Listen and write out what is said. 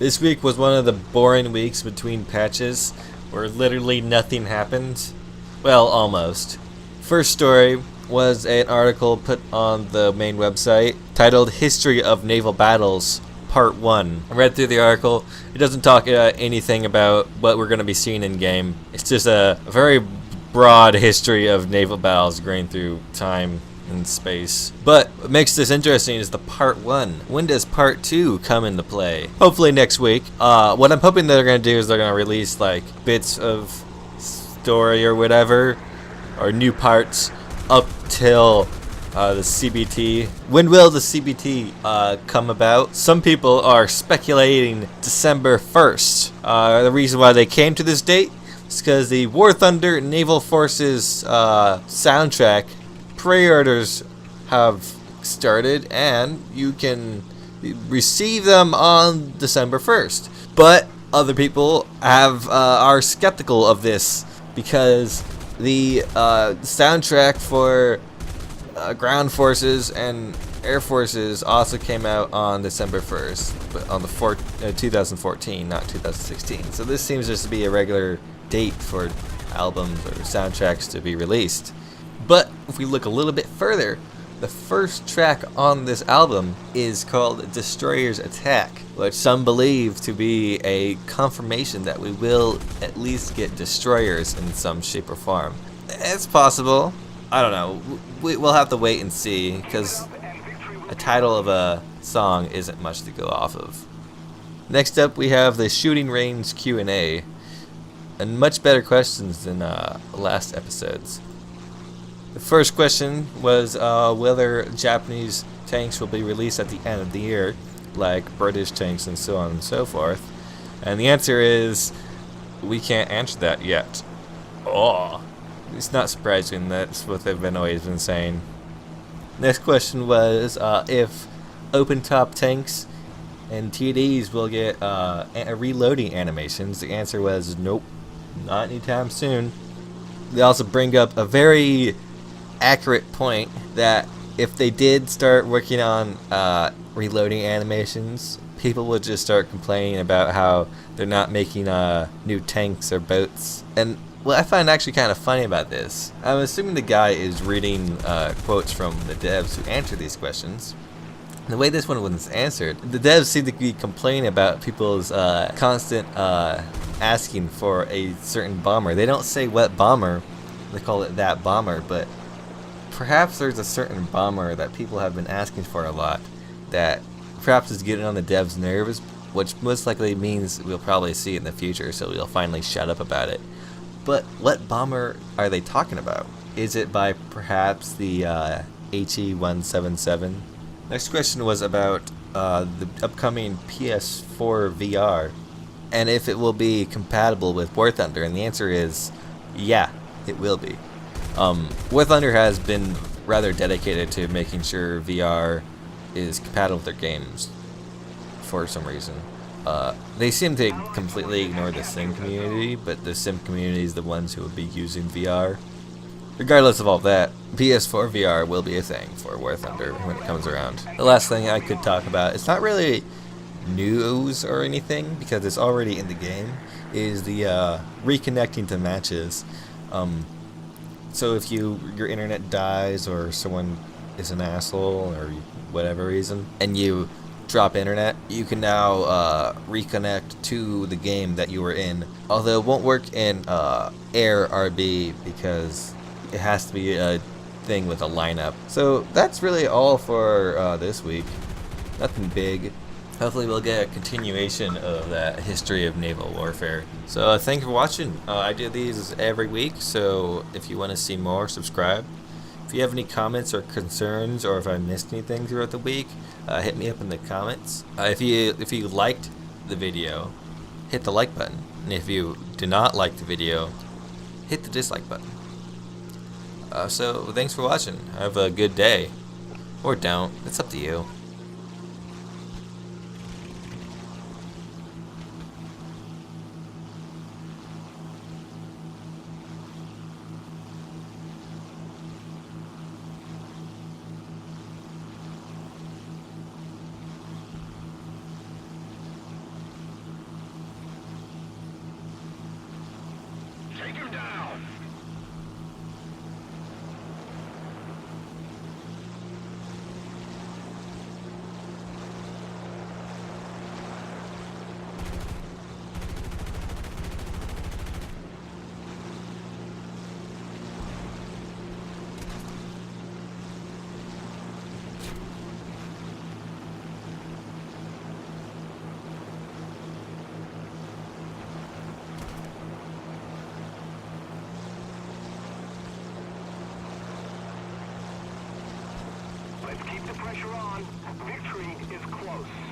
This week was one of the boring weeks between patches where literally nothing happened. Well, almost. First story was an article put on the main website titled History of Naval Battles Part 1. I read through the article. It doesn't talk anything about what we're going to be seeing in game. It's just a very broad history of naval battles going through time and space. But what makes this interesting is the Part 1. When does Part 2 come into play? Hopefully next week. What I'm hoping they're going to do is they're going to release like bits of story or whatever, or new parts up till the CBT. When will the CBT come about? Some people are speculating December 1st. The reason why they came to this date is because the War Thunder Naval Forces soundtrack pre-orders have started, and you can receive them on December 1st. But other people are skeptical of this because the soundtrack for ground forces and air forces also came out on December 1st, but on the 2014, not 2016. So this seems just to be a regular date for albums or soundtracks to be released. But if we look a little bit further, the first track on this album is called Destroyer's Attack, which some believe to be a confirmation that we will at least get destroyers in some shape or form. It's possible. I don't know. We'll have to wait and see, because a title of a song isn't much to go off of. Next up, we have the Shooting Range Q&A, and much better questions than last episodes. The first question was whether Japanese tanks will be released at the end of the year, like British tanks and so on and so forth. And the answer is, we can't answer that yet. Oh, it's not surprising. That's what they've always been saying. Next question was if open-top tanks and TDs will get reloading animations. The answer was nope, not anytime soon. They also bring up a very accurate point that if they did start working on reloading animations, people would just start complaining about how they're not making new tanks or boats. And what I find actually kind of funny about this, I'm assuming the guy is reading quotes from the devs who answer these questions. The way this one was answered, the devs seem to be complaining about people's constant asking for a certain bomber. They don't say what bomber, they call it that bomber, but perhaps there's a certain bomber that people have been asking for a lot that perhaps is getting on the devs' nerves, which most likely means we'll probably see it in the future, so we'll finally shut up about it. But what bomber are they talking about? Is it by perhaps the HE-177? Next question was about the upcoming PS4 VR and if it will be compatible with War Thunder, and the answer is yeah, it will be. War Thunder has been rather dedicated to making sure VR is compatible with their games for some reason. They seem to completely ignore the sim community, but the sim community is the ones who will be using VR. Regardless of all that, PS4 VR will be a thing for War Thunder when it comes around. The last thing I could talk about, it's not really news or anything because it's already in the game, is the reconnecting to matches. So if your internet dies or someone is an asshole or whatever reason, and you drop internet, you can now reconnect to the game that you were in. Although it won't work in E.R.A because it has to be a thing with a lineup. So that's really all for this week. Nothing big. Hopefully we'll get a continuation of that history of naval warfare. So thank you for watching. I do these every week, so if you want to see more, subscribe. If you have any comments or concerns, or if I missed anything throughout the week, hit me up in the comments. If you liked the video, hit the like button. And if you do not like the video, hit the dislike button. So thanks for watching. Have a good day. Or don't. It's up to you. Take him down! Let's keep the pressure on. Victory is close.